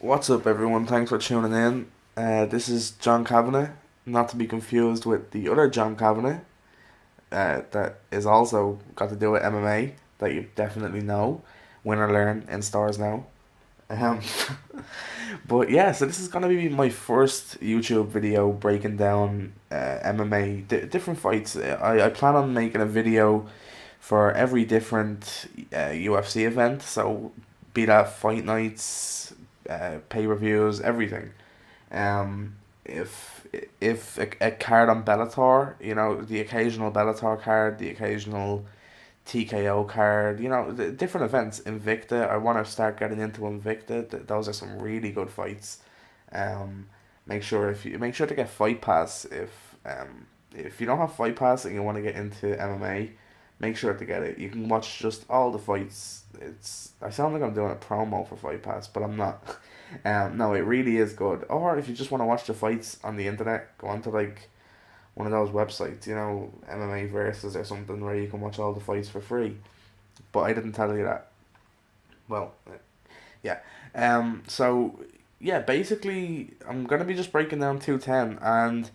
What's up, everyone? Thanks for tuning in. This is John Kavanagh, not to be confused with the other John Kavanagh, that is also got to do with MMA, that you definitely know. Win or learn in stores now. Um, but yeah, so this is gonna be my first YouTube video breaking down MMA, different fights. I plan on making a video for every different UFC event, so be that fight nights, pay-per-views, everything. If a card on Bellator, the occasional Bellator card, the occasional TKO card, the different events. Invicta, I want to start getting into Invicta. Those are some really good fights. Um, make sure to get Fight Pass if you don't have Fight Pass and you want to get into MMA, make sure to get it. You can watch just all the fights. I sound like I'm doing a promo for Fight Pass, but I'm not. No, it really is good. Or if you just want to watch the fights on the internet, go onto like one of those websites, MMA Versus or something, where you can watch all the fights for free. But I didn't tell you that. Well, yeah. So yeah, basically, I'm gonna be just breaking down 210, and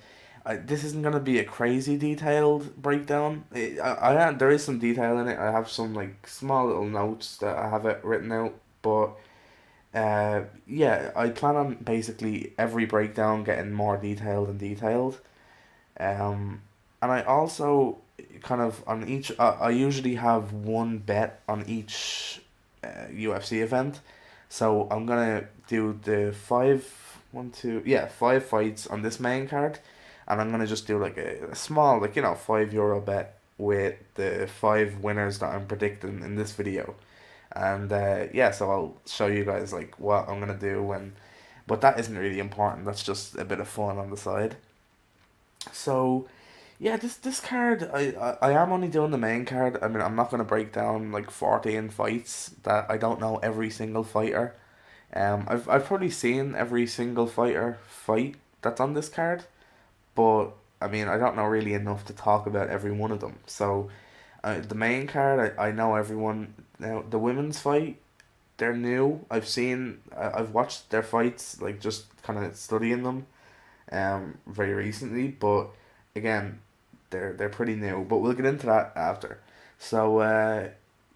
this isn't gonna be a crazy detailed breakdown. There is some detail in it. I have some like small little notes that I have it written out, but yeah, I plan on basically every breakdown getting more detailed and detailed. And I also kind of on each. I usually have one bet on each UFC event, so I'm gonna do the five fights on this main card, and I'm gonna just do like a small, like €5 bet with the five winners that I'm predicting in this video. And yeah, so I'll show you guys like what I'm gonna do but that isn't really important. That's just a bit of fun on the side. So yeah, this card, I am only doing the main card. I mean, I'm not gonna break down like 14 fights that I don't know every single fighter. I've probably seen every single fighter fight that's on this card, but I mean, I don't know really enough to talk about every one of them. So the main card, I know everyone. Now the women's fight, they're new. I've watched their fights, like just kind of studying them, very recently. But again, they're pretty new. But we'll get into that after. So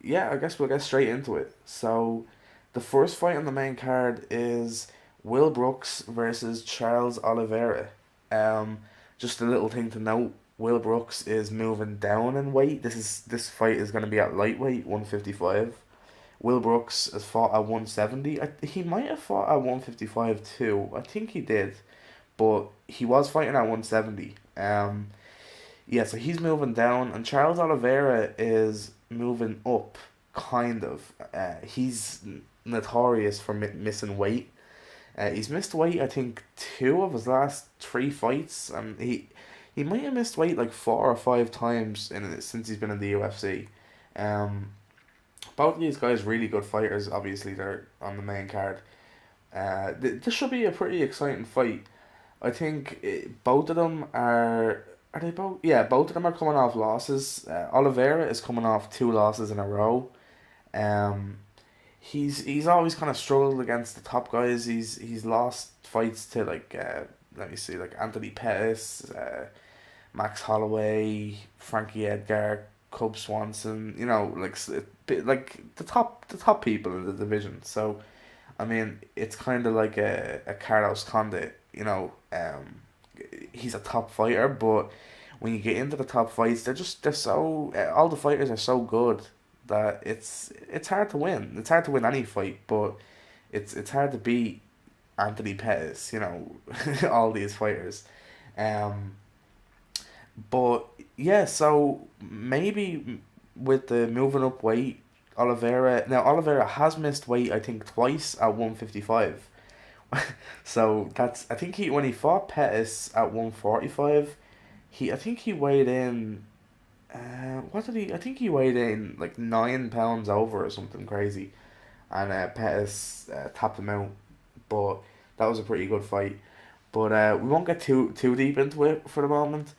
yeah, I guess we'll get straight into it. So the first fight on the main card is Will Brooks versus Charles Oliveira. Um, just a little thing to note. Will Brooks is moving down in weight. This fight is going to be at lightweight, 155. Will Brooks has fought at 170. He might have fought at 155 too. I think he did, but he was fighting at 170. Yeah, so he's moving down, and Charles Oliveira is moving up, kind of. He's notorious for missing weight. He's missed weight, I think, two of his last three fights, and he might have missed weight like 4 or 5 times since he's been in the UFC. Um, Both of these guys really good fighters. Obviously, they're on the main card. This should be a pretty exciting fight. I think both of them are. Are they both? Yeah, both of them are coming off losses. Oliveira is coming off two losses in a row. Um, he's always kind of struggled against the top guys. He's lost fights to like let me see, like Anthony Pettis, Max Holloway, Frankie Edgar, Cub Swanson. Like like the top people in the division. So I mean, it's kind of like a Carlos Condit. He's a top fighter, but when you get into the top fights, they're so all the fighters are so good that it's hard to win. It's hard to win any fight, but it's hard to beat Anthony Pettis. All these fighters. Um, but yeah, so maybe with the moving up weight, Oliveira has missed weight I think twice at 155. So that's I think he when he fought Pettis at 145, I think he weighed in. What did he? I think he weighed in like 9 pounds over or something crazy, and Pettis tapped him out. But that was a pretty good fight. But we won't get too deep into it for the moment.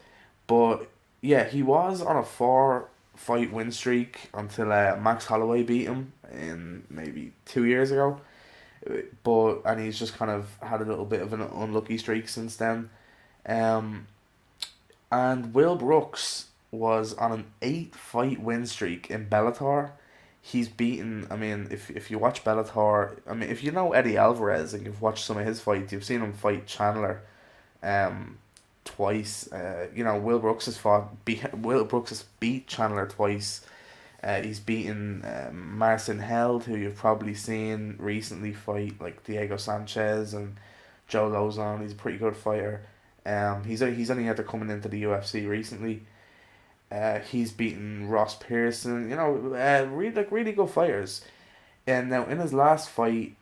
But yeah, he was on a four-fight win streak until Max Holloway beat him in maybe 2 years ago. and he's just kind of had a little bit of an unlucky streak since then. Um, and Will Brooks was on an 8 fight win streak in Bellator. He's beaten. I mean, if you watch Bellator, I mean, if you know Eddie Alvarez and you've watched some of his fights, you've seen him fight Chandler, um, twice. Will Brooks has beat Chandler twice. He's beaten Marcin Held, who you've probably seen recently fight like Diego Sanchez and Joe Lozon. He's a pretty good fighter. He's only after coming into the UFC recently. He's beaten Ross Pearson. Really good fighters. And now in his last fight,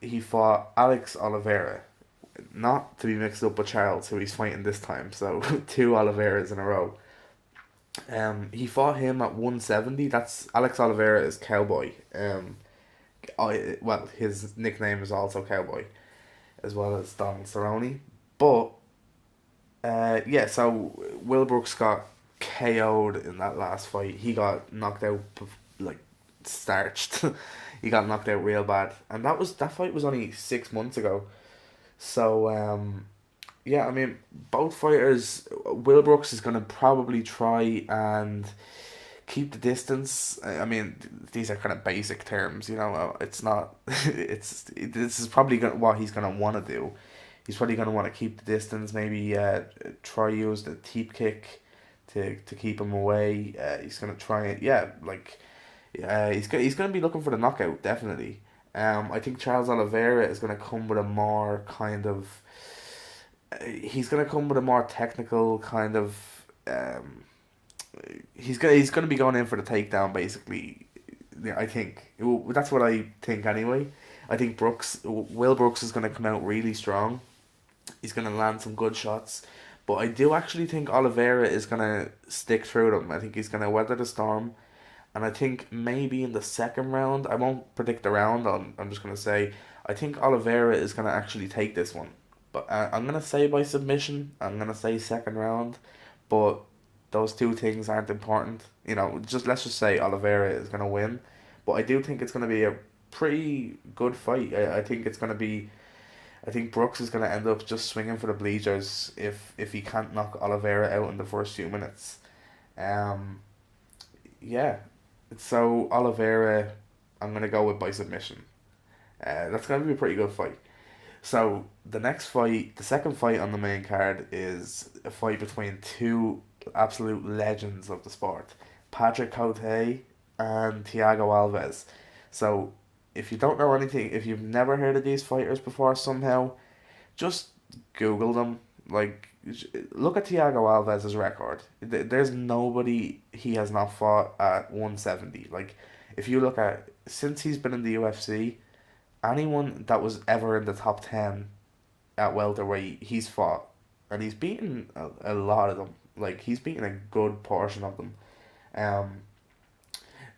he fought Alex Oliveira, not to be mixed up with Charles, who he's fighting this time. So two Oliveras in a row. He fought him at 170. That's Alex Oliveira is Cowboy. His nickname is also Cowboy, as well as Donald Cerrone. But so Will Brooks got KO'd in that last fight. He got knocked out, like starched. He got knocked out real bad, and that fight was only 6 months ago. So yeah, I mean, both fighters. Will Brooks is gonna probably try and keep the distance. I mean, these are kind of basic terms, you know. It's not. This is probably what he's gonna want to do. He's probably gonna want to keep the distance. Maybe try use the teep kick to keep him away. He's gonna try it. Yeah, like he's gonna be looking for the knockout definitely. I think Charles Oliveira is gonna come with a more kind of. He's gonna come with a more technical kind of. He's gonna be going in for the takedown basically. Yeah, I think that's what I think anyway. I think Will Brooks is gonna come out really strong. He's gonna land some good shots, but I do actually think Oliveira is gonna stick through them. I think he's gonna weather the storm, and I think maybe in the second round, I won't predict the round. I'm just gonna say I think Oliveira is gonna actually take this one, but I'm gonna say by submission. I'm gonna say second round, but those two things aren't important. Let's just say Oliveira is gonna win, but I do think it's gonna be a pretty good fight. I think it's gonna be. I think Brooks is gonna end up just swinging for the bleachers if he can't knock Oliveira out in the first few minutes. Um, yeah. So Oliveira, I'm gonna go with by submission. That's gonna be a pretty good fight. So the next fight, the second fight on the main card, is a fight between two absolute legends of the sport, Patrick Cote and Thiago Alves. So if you don't know anything, if you've never heard of these fighters before somehow, just Google them. Like, look at Thiago Alves' record. There's nobody he has not fought at 170. Like, if you look at, since he's been in the UFC, anyone that was ever in the top 10 at welterweight, he's fought. And he's beaten a lot of them. Like, he's beaten a good portion of them. Um,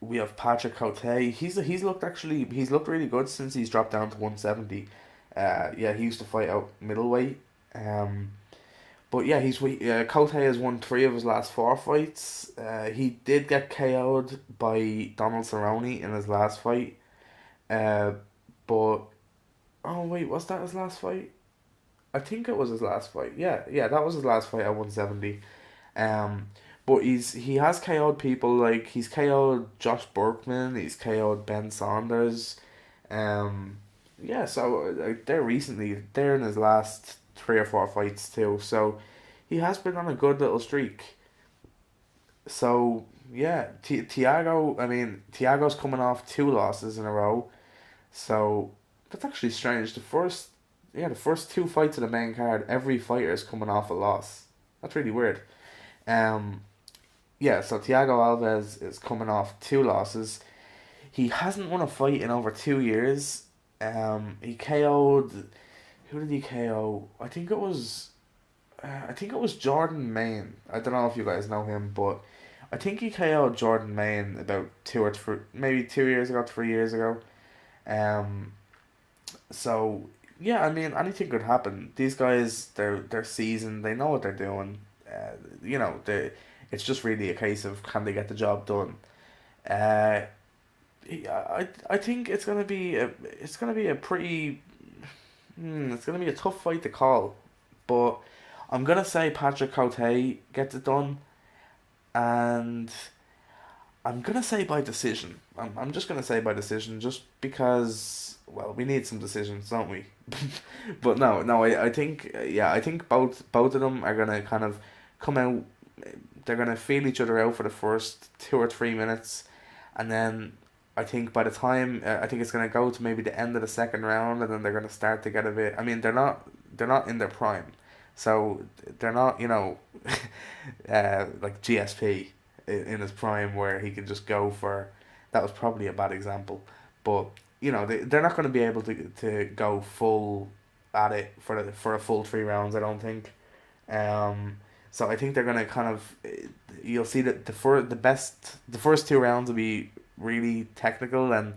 we have Patrick Cote. He's looked really good since he's dropped down to 170. Yeah, he used to fight out middleweight. But yeah, Cote has won 3 of his last 4 fights. He did get KO'd by Donald Cerrone in his last fight. Uh, but oh wait, was that his last fight? I think it was his last fight. Yeah, that was his last fight at 170. Um, but he has KO'd people, like he's KO'd Josh Burkman, he's KO'd Ben Saunders. Yeah, so they're in his last 3 or 4 fights too. So he has been on a good little streak. So yeah, Tiago's coming off 2 losses in a row. So that's actually strange. The first 2 fights of the main card, every fighter is coming off a loss. That's really weird. Um, yeah, so Thiago Alves is coming off 2 losses. He hasn't won a fight in over 2 years. He KO'd. Who did he KO? I think it was Jordan Main. I don't know if you guys know him, but I think he KO'd Jordan Main about maybe 2 years ago, 3 years ago. Um, so yeah, I mean anything could happen. These guys, they're seasoned. They know what they're doing. They it's just really a case of can they get the job done. Uh, I think it's gonna be a pretty it's gonna be a tough fight to call, but I'm gonna say Patrick Cote gets it done, and I'm gonna say by decision. I'm just gonna say by decision, just because, well, we need some decisions, don't we? But no, I think, yeah, I think both of them are gonna kind of come out. They're gonna feel each other out for the first 2 or 3 minutes, and then I think by the time, I think it's gonna go to maybe the end of the second round, and then they're gonna start to get a bit. I mean, they're not in their prime, so they're not, like GSP in his prime where he can just go for. That was probably a bad example, but they're not going to be able to go full at it for a full 3 rounds. I don't think. Um, so I think they're gonna kind of, you'll see that the first 2 rounds will be really technical, and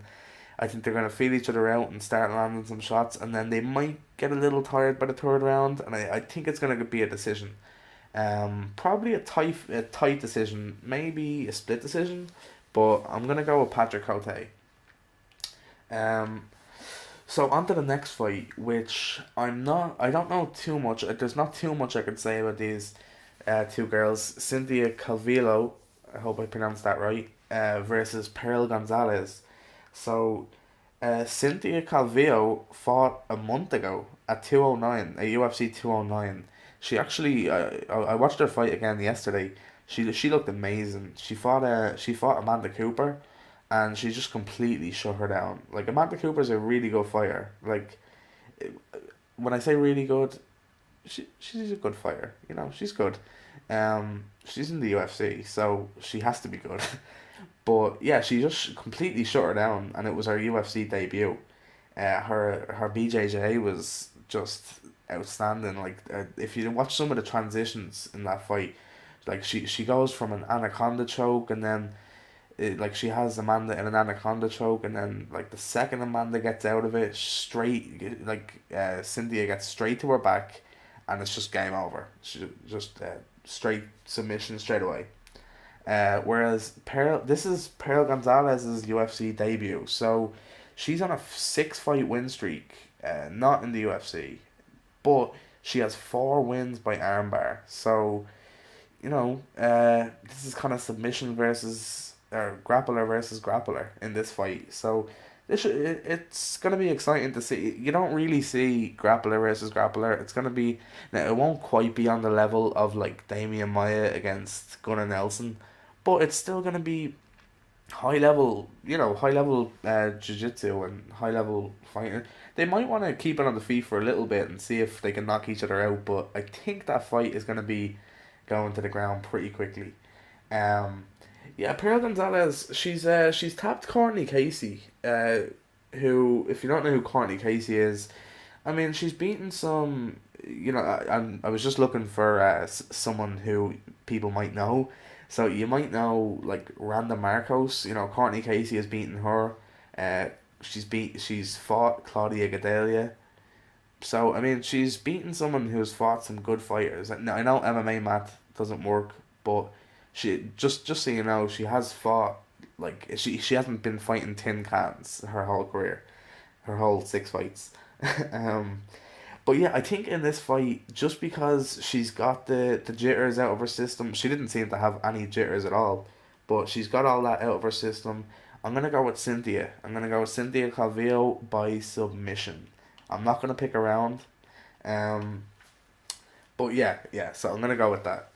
I think they're gonna feel each other out and start landing some shots, and then they might get a little tired by the third round, and I think it's gonna be a decision. Probably a tight decision, maybe a split decision, but I'm gonna go with Patrick Cote. Um, so on to the next fight, which I don't know too much. There's not too much I can say about these two girls. Cynthia Calvillo, I hope I pronounced that right, versus Pearl Gonzalez. So, Cynthia Calvillo fought a month ago at 209, at UFC 209. She actually, I watched her fight again yesterday. She looked amazing. She fought Amanda Cooper, and she just completely shut her down. Like, Amanda Cooper's a really good fighter. Like, when I say really good, she's a good fighter. She's good. She's in the UFC, so she has to be good. But yeah, she just completely shut her down, and it was her UFC debut. Her BJJ was just outstanding. Like, if you watch some of the transitions in that fight, like she goes from an anaconda choke, and then like she has Amanda in an anaconda choke, and then like the second Amanda gets out of it, straight, like, Cynthia gets straight to her back, and it's just game over. She just, straight submission straight away. Whereas this is Pearl Gonzalez's UFC debut, so she's on a 6 fight win streak, not in the UFC, but she has 4 wins by armbar. So, this is kind of submission versus, or grappler versus grappler in this fight. So it's gonna be exciting to see. You don't really see grappler versus grappler. It's gonna be, now, it won't quite be on the level of like Damian Maya against Gunnar Nelson, but it's still gonna be high level, jiu-jitsu and high level fighting. They might want to keep it on the feet for a little bit and see if they can knock each other out, but I think that fight is going to be going to the ground pretty quickly. Um, yeah, Pearl Gonzalez, she's tapped Courtney Casey, who, if you don't know who Courtney Casey is, I mean, she's beaten some. I was just looking for, someone who people might know. So you might know, like, Randa Marcos. Courtney Casey has beaten her. Uh, she's fought Claudia Gadelia. So I mean, she's beaten someone who's fought some good fighters. Now, I know MMA math doesn't work, but she, just so you know, she has fought, like, she hasn't been fighting tin cans her whole career, her whole 6 fights. um, but yeah, I think in this fight, just because she's got the jitters out of her system, she didn't seem to have any jitters at all, but she's got all that out of her system. I'm gonna go with Cynthia. I'm gonna go with Cynthia Calvillo by submission. I'm not gonna pick around. Um, but yeah. So I'm gonna go with that.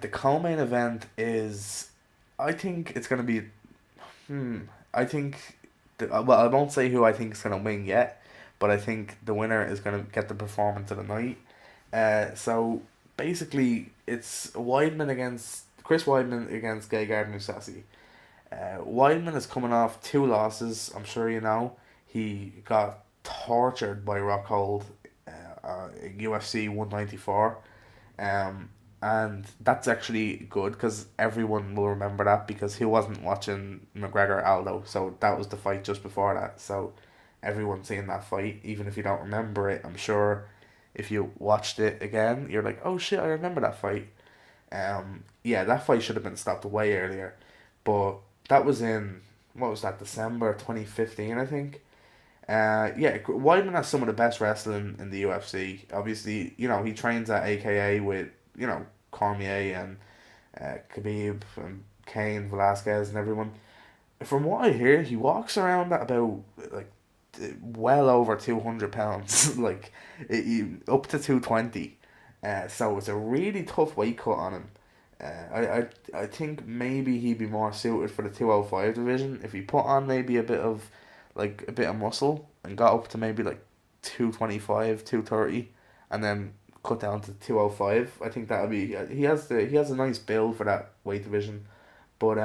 The co-main event is, I think it's gonna be. I think. Well, I won't say who I think is gonna win yet, but I think the winner is gonna get the performance of the night. So basically, it's Chris Weidman against Gegard Mousasi. Weidman is coming off 2 losses. I'm sure you know. He got tortured by Rockhold, in UFC 194. Um, and that's actually good because everyone will remember that, because he wasn't watching McGregor Aldo, so that was the fight just before that. So everyone's seen that fight, even if you don't remember it. I'm sure if you watched it again, you're like, oh shit, I remember that fight. Yeah, that fight should have been stopped way earlier, but that was in what was that, December 2015, I think. Yeah, Weidman has some of the best wrestling in the UFC. Obviously, he trains at AKA with, Cormier and Khabib and Kane, Velasquez, and everyone. From what I hear, he walks around at about like well over 200 pounds, like up to 220. So it's a really tough weight cut on him. I think maybe he'd be more suited for the 205 division if he put on maybe a bit of muscle and got up to maybe like 225, 230, and then cut down to 205. I think that would be he has a nice build for that weight division. But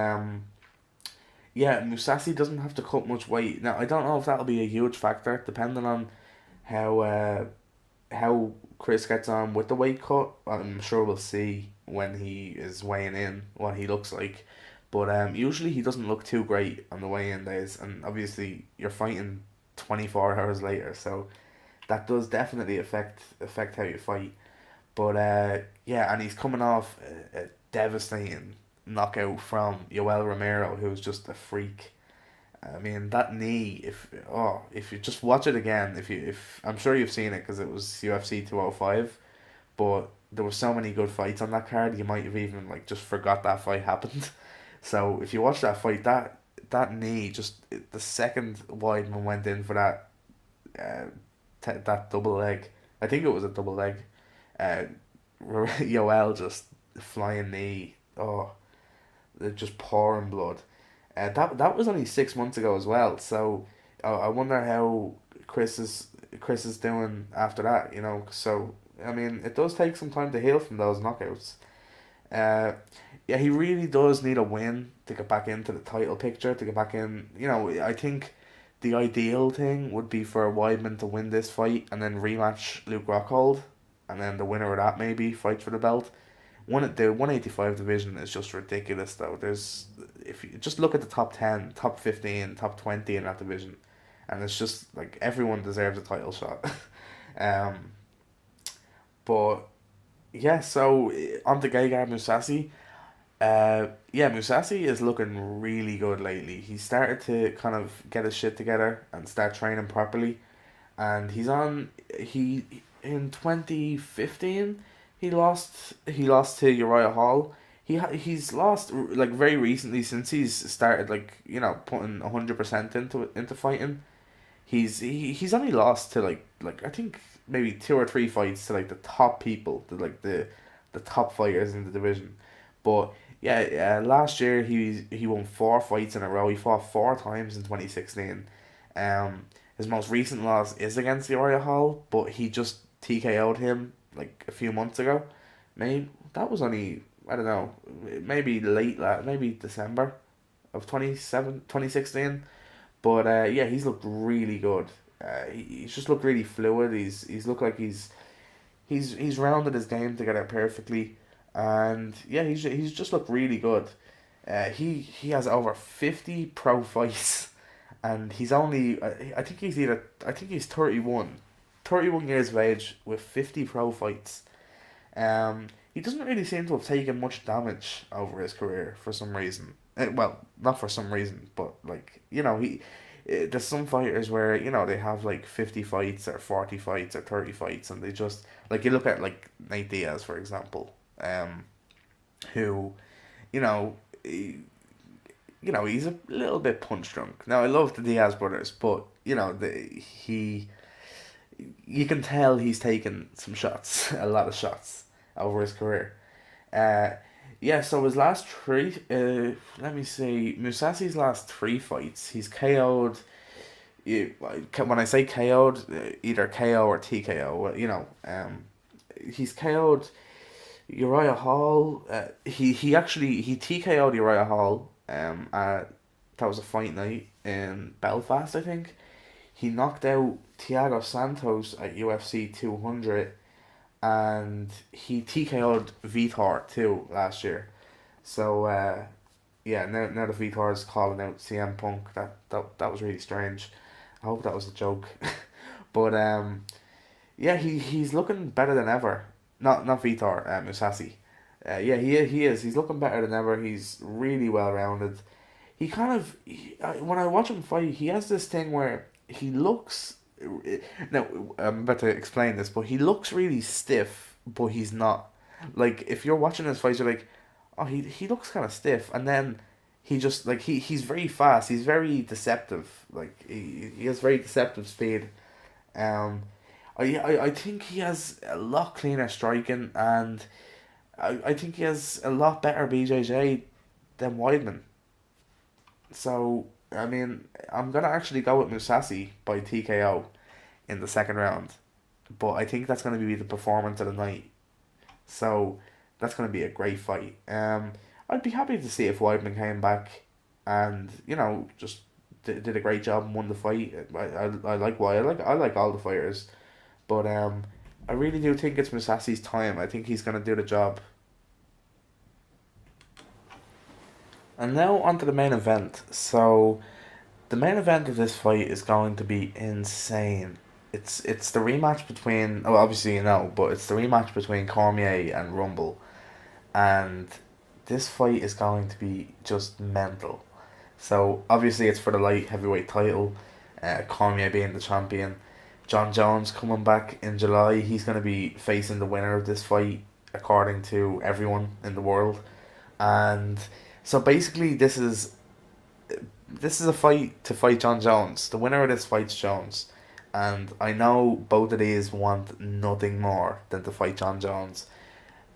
yeah, Musasi doesn't have to cut much weight. Now I don't know if that'll be a huge factor depending on how how Chris gets on with the weight cut. I'm sure we'll see when he is weighing in what he looks like. But usually he doesn't look too great on the weigh-in days, and obviously you're fighting 24 hours later, so that does definitely affect how you fight. But yeah, and he's coming off a devastating knockout from Yoel Romero, who's just a freak. I mean that knee. If you just watch it again, if I'm sure you've seen it because it was UFC 205, but there were so many good fights on that card. You might have even like just forgot that fight happened. So if you watch that fight, that knee just the second Weidman went in for uh, that double leg. I think it was a double leg. Uh, Yoel just flying knee. Oh, they're just pouring blood. That was only 6 months ago as well. So I wonder how Chris is Chris is doing after that. So I mean, it does take some time to heal from those knockouts. Uh, yeah, he really does need a win to get back into the title picture. To get back in, I think the ideal thing would be for Weidman to win this fight and then rematch Luke Rockhold, and then the winner of that maybe fight for the belt. The 185 division is just ridiculous though. There's if you just look at the top 10, top 15, top 20 in that division, and it's just like everyone deserves a title shot. um, but yeah, so on to Gegard Mousasi. Yeah, Mousasi is looking really good lately. He started to kind of get his shit together and start training properly, and he in 2015 he lost to Uriah Hall. He's lost like very recently since he's started like putting 100% into fighting. He's only lost to like I think maybe two or three fights to like the top people, the top fighters in the division. But yeah, last year he won four fights in a row. He fought four times in 2016. His most recent loss is against Uriah Hall, but he just TKO'd him like a few months ago. Maybe that was only, I don't know, maybe maybe December of 2016. But yeah, he's looked really good. He's just looked really fluid. He's looked like he's rounded his game together perfectly, and yeah, he's just looked really good. He has over 50 pro fights, and he's only I think he's 31 years of age with 50 pro fights. He doesn't really seem to have taken much damage over his career for some reason. Well, not for some reason, but like there's some fighters where they have like 50 fights or 40 fights or 30 fights, and they just like you look at like Nate Diaz for example, who, you know, he, he's a little bit punch drunk. Now I love the Diaz brothers, but you can tell he's taken some shots, a lot of shots over his career. Uh, yeah, so his last three, let me see, Musasi's last three fights, he's KO'd, when I say KO'd, either KO or TKO, he's KO'd Uriah Hall, he TKO'd Uriah Hall, that was a fight night in Belfast, I think. He knocked out Thiago Santos at UFC 200, and he TKO'd Vitor too last year. So yeah, now the Vitor is calling out CM Punk. That was really strange. I hope that was a joke. But yeah, he's looking better than ever. Not Vitor, Musasi. Yeah, he is. He's looking better than ever. He's really well rounded. he kind of when I watch him fight, he has this thing where he looks. Now I'm about to explain this, but he looks really stiff, but he's not. Like if you're watching his fights, you're like, oh, he looks kind of stiff, and then he just like he's very fast. He's very deceptive. Like he has very deceptive speed. Um, I think he has a lot cleaner striking, and I think he has a lot better BJJ than Weidman. So, I mean, I'm gonna actually go with Musashi by TKO in the second round, but I think that's gonna be the performance of the night. So, that's gonna be a great fight. I'd be happy to see if Weidman came back and just did a great job and won the fight. I like why I like all the fighters, but I really do think it's Musashi's time. I think he's gonna do the job. And now onto the main event. So the main event of this fight is going to be insane. It's the rematch between, oh, obviously but it's the rematch between Cormier and Rumble, and this fight is going to be just mental. So obviously it's for the light heavyweight title. Cormier being the champion. John Jones coming back in July. He's going to be facing the winner of this fight, according to everyone in the world. And so basically, this is a fight to fight John Jones. The winner of this fights Jones, and I know both of these want nothing more than to fight John Jones.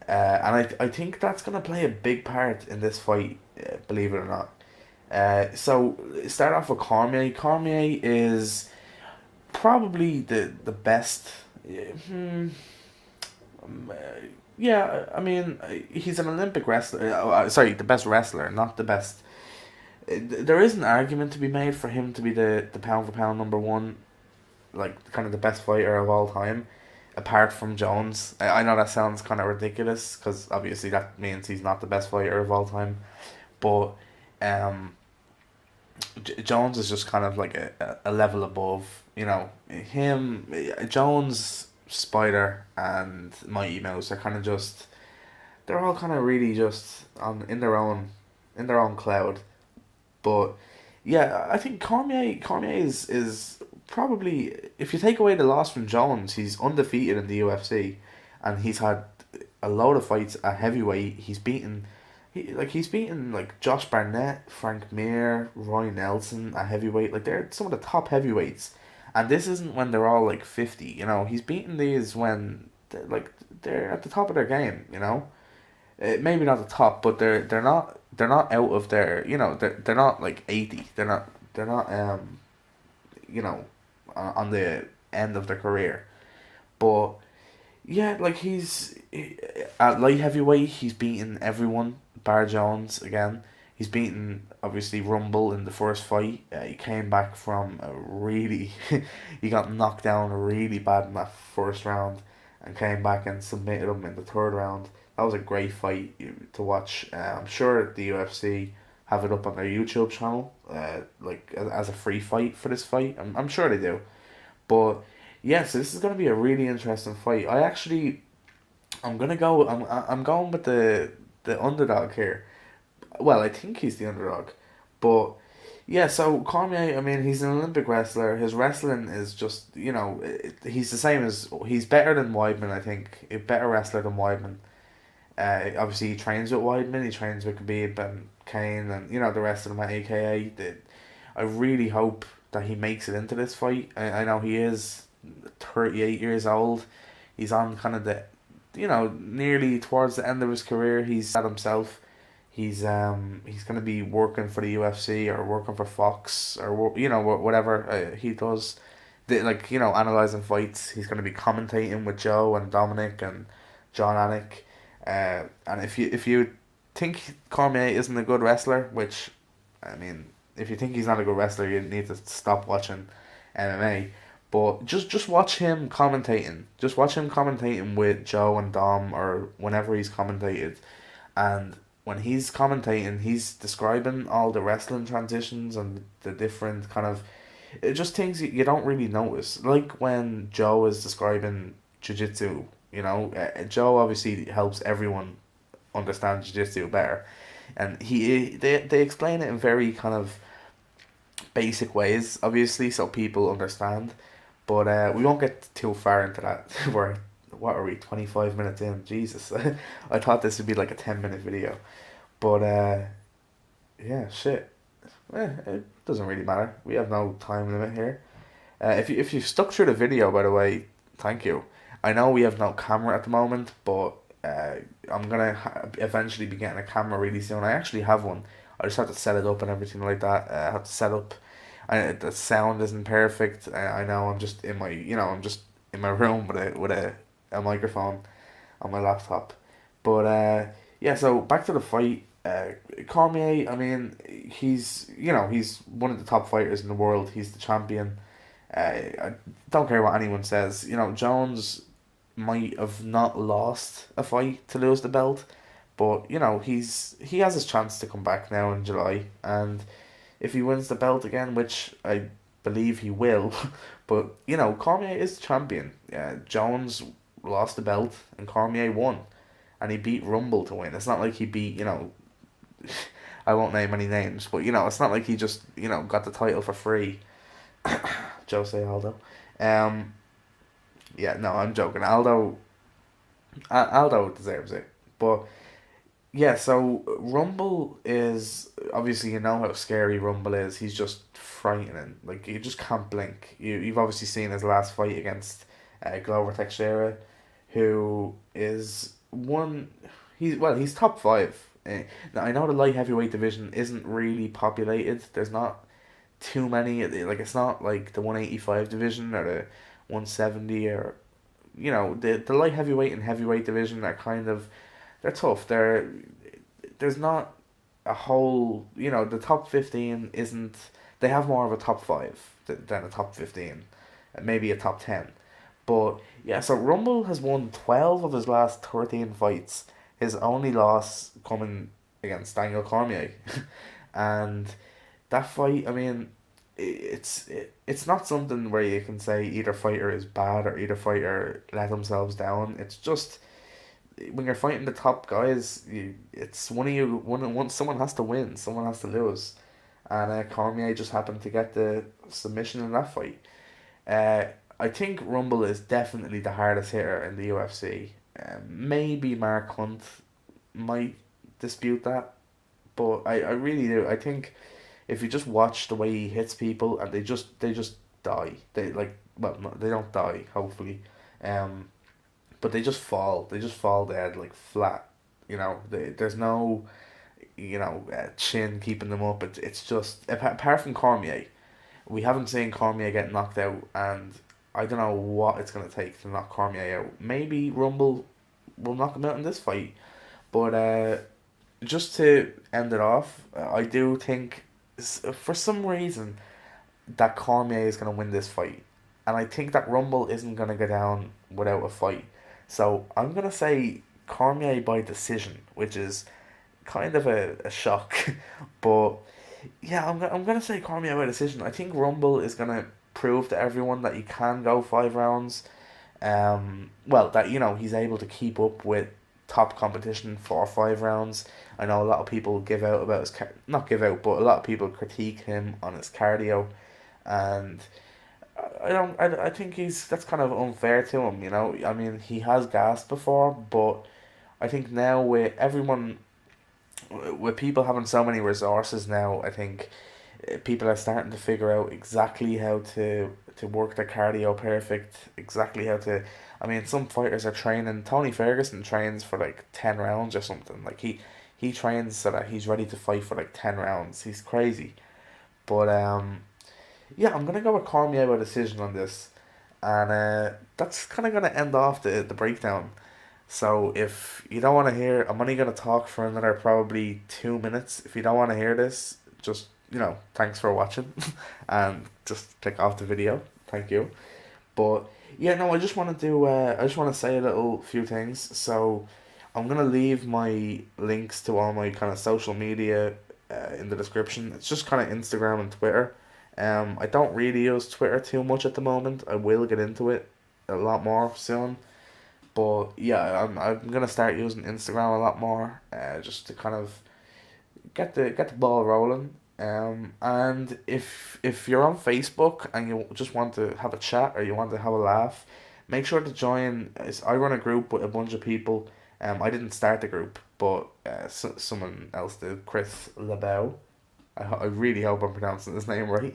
And I think that's gonna play a big part in this fight, believe it or not. So start off with Cormier. Cormier is probably the best. Um, uh, yeah, I mean, he's an Olympic wrestler. Sorry, the best wrestler, not the best. There is an argument to be made for him to be the pound for pound number one, like kind of the best fighter of all time, apart from Jones. I know that sounds kind of ridiculous because obviously that means he's not the best fighter of all time, but um, Jones is just kind of like a level above. Him, Jones, Spider, and Mighty Mouse are kind of just they're all kind of really just on in their own cloud. But yeah, I think Cormier is probably, if you take away the loss from Jones, he's undefeated in the UFC, and he's had a load of fights at heavyweight. He's beaten like Josh Barnett, Frank Mir, Roy Nelson at heavyweight. Like they're some of the top heavyweights, and this isn't when they're all like 50. He's beaten these when they're at the top of their game. Maybe not the top, but they're not out of their, they're not like 80. They're not on the end of their career. But yeah, like at light heavyweight, he's beaten everyone bar Jones again. He's beaten obviously Rumble in the first fight. He came back from a really he got knocked down really bad in that first round, and came back and submitted him in the third round. That was a great fight to watch. I'm sure the UFC have it up on their YouTube channel, like as a free fight for this fight. I'm sure they do. But yeah, so this is gonna be a really interesting fight. I'm going with the underdog here. Well, I think he's the underdog, but yeah. So Cormier, I mean, he's an Olympic wrestler. His wrestling is just he's the same he's better than Weidman. I think a better wrestler than Weidman. Obviously, he trains with Weidman. He trains with Khabib and Kane, and the rest of them at AKA. I really hope that he makes it into this fight. I know he is 38 years old. He's on kind of nearly towards the end of his career. He's at himself. He's gonna be working for the UFC or working for Fox or whatever he does. Analyzing fights. He's gonna be commentating with Joe and Dominic and John Anik. And if you think Cormier isn't a good wrestler, which, I mean, if you think he's not a good wrestler, you need to stop watching MMA. But just watch him commentating. Just watch him commentating with Joe and Dom or whenever he's commentated. And when he's commentating, he's describing all the wrestling transitions and the different kind of just things you don't really notice. Like when Joe is describing jiu-jitsu, Joe obviously helps everyone understand jiu-jitsu better. and they explain it in very kind of basic ways, obviously, so people understand. But we won't get too far into that. We're what are we 25 minutes in? Jesus, I thought this would be like a 10 minute video, but yeah, shit. It doesn't really matter. We have no time limit here. If you stuck through the video, by the way, thank you. I know we have no camera at the moment, but uh, I'm gonna eventually be getting a camera really soon. I actually have one. I just have to set it up and everything like that. I have to set up. The sound isn't perfect. I know I'm just in my I'm just in my room with a microphone on my laptop. But yeah, so back to the fight. Cormier, I mean, he's one of the top fighters in the world. He's the champion. I don't care what anyone says. Jones might have not lost a fight to lose the belt, but he has his chance to come back now in July, and if he wins the belt again, which I believe he will, but Cormier is the champion. Jones lost the belt and Cormier won, and he beat Rumble to win. It's not like he beat I won't name any names, but it's not like he just got the title for free. Jose Aldo. Um, yeah, no, I'm joking. Aldo deserves it, but yeah. So Rumble is obviously how scary Rumble is. He's just frightening. Like you just can't blink. You've obviously seen his last fight against Glover Teixeira, who is one. He's top five. Now I know the light heavyweight division isn't really populated. There's not too many. Like it's not like the 185 division or the 170 or the light heavyweight and heavyweight division are kind of they're tough. There's not a whole the top 15 isn't. They have more of a top five than a top 15, maybe a top 10. But yeah, so Rumble has won 12 of his last 13 fights. His only loss coming against Daniel Cormier, and that fight, I mean, it's not something where you can say either fighter is bad or either fighter let themselves down. It's just when you're fighting the top guys, it's someone has to win, someone has to lose, and Cormier just happened to get the submission in that fight. Uh, I think Rumble is definitely the hardest hitter in the UFC. Maybe Mark Hunt might dispute that, but I really do. I think if you just watch the way he hits people and they just die. They like well no, they don't die hopefully, um, but they just fall. They just fall dead like flat. There's no chin keeping them up. It's just apart from Cormier, we haven't seen Cormier get knocked out, and I don't know what it's gonna take to knock Cormier out. Maybe Rumble will knock him out in this fight, but just to end it off, I do think for some reason that Cormier is gonna win this fight, and I think that Rumble isn't gonna go down without a fight. So I'm gonna say Cormier by decision, which is kind of a shock, but yeah, I'm gonna say Cormier by decision. I think Rumble is gonna prove to everyone that he can go 5 rounds. Well, that he's able to keep up with top competition for 5 rounds. I know a lot of people give out about his not give out, but a lot of people critique him on his cardio, and I don't. I think that's kind of unfair to him. I mean, he has gassed before, but I think now with people having so many resources now, I think people are starting to figure out exactly how to work their cardio perfect, exactly how to. I mean, some fighters are training. Tony Ferguson trains for like 10 rounds or something. Like he trains so that he's ready to fight for like 10 rounds. He's crazy, but yeah, I'm gonna go with Cormier by decision on this, and that's kind of gonna end off the breakdown. So if you don't want to hear, I'm only gonna talk for another probably 2 minutes. If you don't want to hear this, just thanks for watching, and just click off the video. Thank you. But yeah, no, I just want to I just want to say a little few things. So I'm gonna leave my links to all my kind of social media in the description. It's just kind of Instagram and Twitter. I don't really use Twitter too much at the moment. I will get into it a lot more soon. But yeah, I'm gonna start using Instagram a lot more. Just to kind of get the ball rolling. And if you're on Facebook and you just want to have a chat or you want to have a laugh, make sure to join. I run a group with a bunch of people. I didn't start the group, but someone else did, Chris LeBeau. I really hope I'm pronouncing his name right.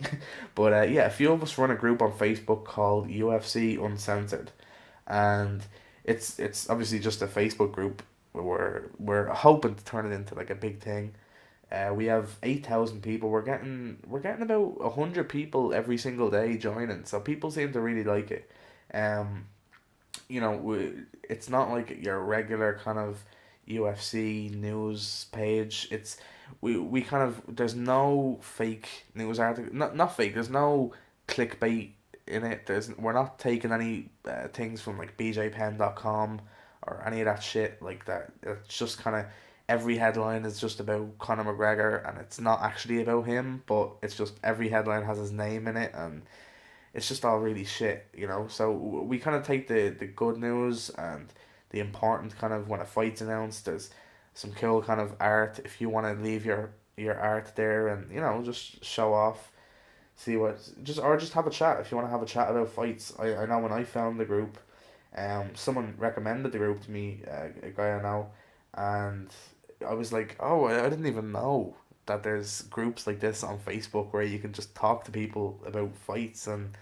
But yeah, a few of us run a group on Facebook called UFC Uncensored, and it's obviously just a Facebook group. We're hoping to turn it into like a big thing. We have 8,000 people. We're getting about 100 people every single day joining. So people seem to really like it. Um, it's not like your regular kind of UFC news page. We kind of, there's no fake news article. Not fake. There's no clickbait in it. We're not taking any things from like bjpen.com or any of that shit like that. It's just kind of every headline is just about Conor McGregor, and it's not actually about him, but it's just every headline has his name in it, and it's just all really shit, you know. So we kind of take the good news and the important kind of when a fight's announced. There's some cool kind of art if you want to leave your art there, and just show off, see what just have a chat if you want to have a chat about fights. I know when I found the group, someone recommended the group to me, a guy I know, and I was like, oh, I didn't even know that there's groups like this on Facebook where you can just talk to people about fights. And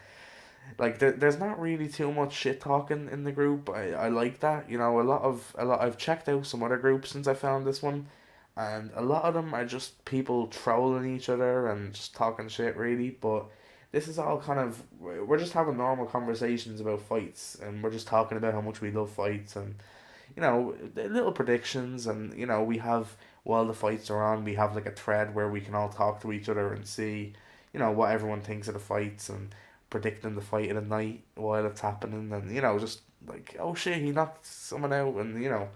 like there's not really too much shit talking in the group. I like that. A lot I've checked out some other groups since I found this one, and a lot of them are just people trolling each other and just talking shit really. But this is all kind of, we're just having normal conversations about fights, and we're just talking about how much we love fights, and little predictions. And we have, while the fights are on, we have like a thread where we can all talk to each other and see what everyone thinks of the fights, and predicting the fight of the night while it's happening, and just like, oh shit, he knocked someone out, and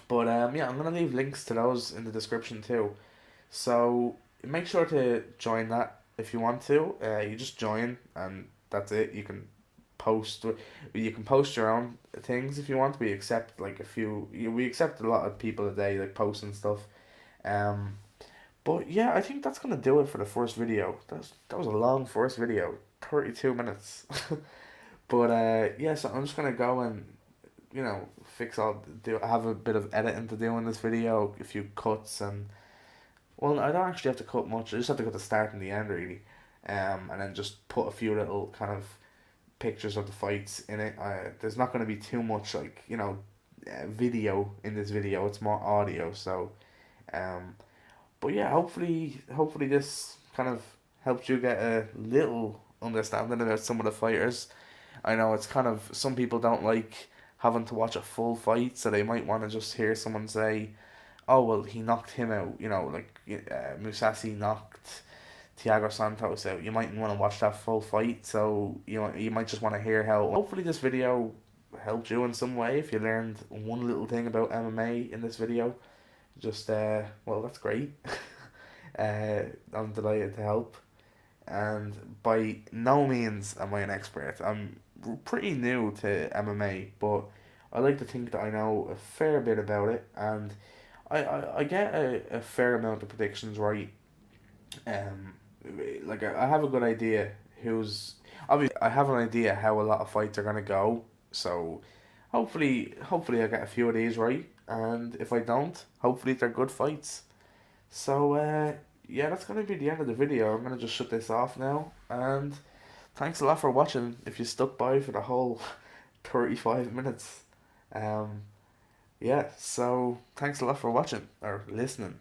but yeah, I'm gonna leave links to those in the description too, so make sure to join that if you want to. You just join, and that's it. Post you can post your own things if you want. We accept like we accept a lot of people a day, like posting stuff. um but yeah, I think that's gonna do it for the first video. That was a long first video, 32 minutes. But yeah, so I'm just gonna go and fix all do I have a bit of editing to do in this video, a few cuts. And well, I don't actually have to cut much. I just have to cut the start and the end really. And then just put a few little kind of pictures of the fights in it. There's not going to be too much like video in this video. It's more audio. So, um, but yeah, hopefully this kind of helped you get a little understanding about some of the fighters. I know it's kind of, some people don't like having to watch a full fight, so they might want to just hear someone say, "Oh well, he knocked him out." Like Musashi knocked Thiago Santos out. You might want to watch that full fight, so you might just want to hear how. Hopefully, this video helped you in some way. If you learned one little thing about MMA in this video, just well, that's great. I'm delighted to help, and by no means am I an expert. I'm pretty new to MMA, but I like to think that I know a fair bit about it, and I get a fair amount of predictions right. Um, like I have a good idea who's obviously, I have an idea how a lot of fights are gonna go. So hopefully I get a few of these right, and if I don't, hopefully they're good fights. So yeah, that's gonna be the end of the video. I'm gonna just shut this off now, and thanks a lot for watching. If you stuck by for the whole 35 minutes, yeah. So thanks a lot for watching or listening.